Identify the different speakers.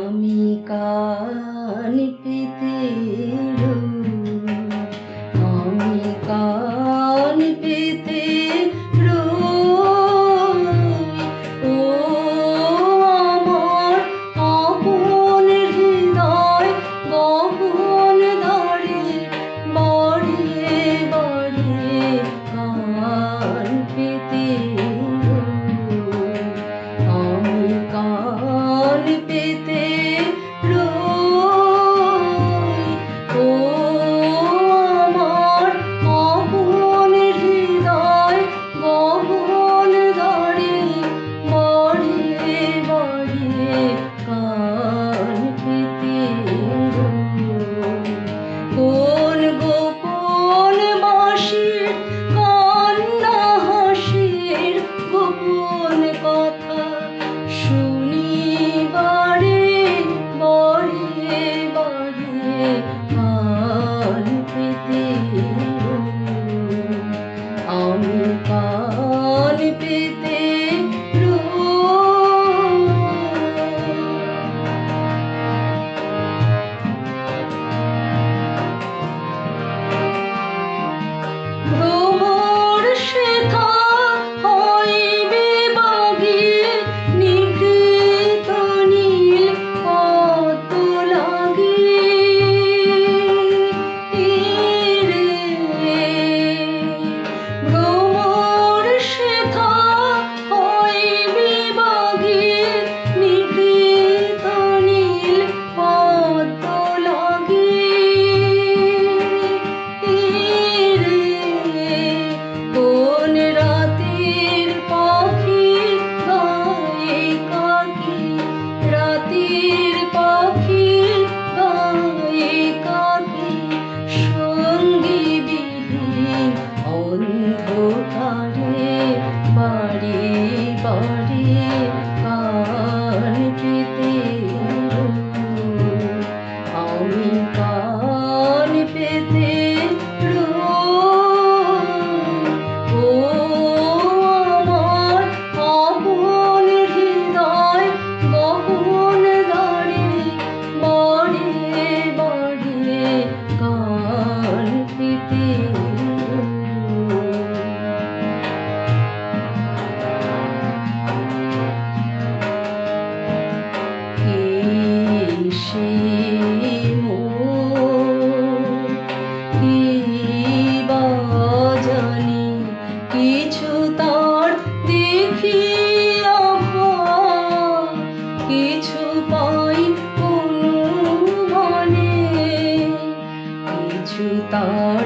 Speaker 1: আমি কান পেতে রই, আমি কান পেতে রই। ও আমার আপন হৃদয় গহন দ্বারে বাড়িয়ে বাড়িয়ে কান পেতে রই, আমি কান পেতে রই। ও আমার আপন হৃদয় গহন দ্বারে বাড়িয়ে বাড়িয়ে কান পেতে রই। কোন গোপন বাঁশির কান্না হাসির গোপন কথা শুনি বারে বাড়িয়ে বাড়িয়ে কান পেতে রই, আমি কান পেতে ভ্রমর শেখা হইবে বাগে নিভৃত নীল কত লাগে রে। ভ্রমর শেখা হইবে বাগে নিভৃত নীল কত লাগে রে। কোন রাতের পাখি গায়ে কাকি, রাতের পাখি গায়ে কাকি সঙ্গী বিহীন অন্ধকারে বাড়ি বাড়ি কান পেতে রই, আমি কান পেতে রই। ও আমার আপন হৃদয় গহন দ্বারে বাড়িয়ে বাড়িয়ে কান পেতে রই। সে মোর কি বা জানি কিছু তার দেখিয়া ভাব, কিছু পাই অনুমানে, কিছু তার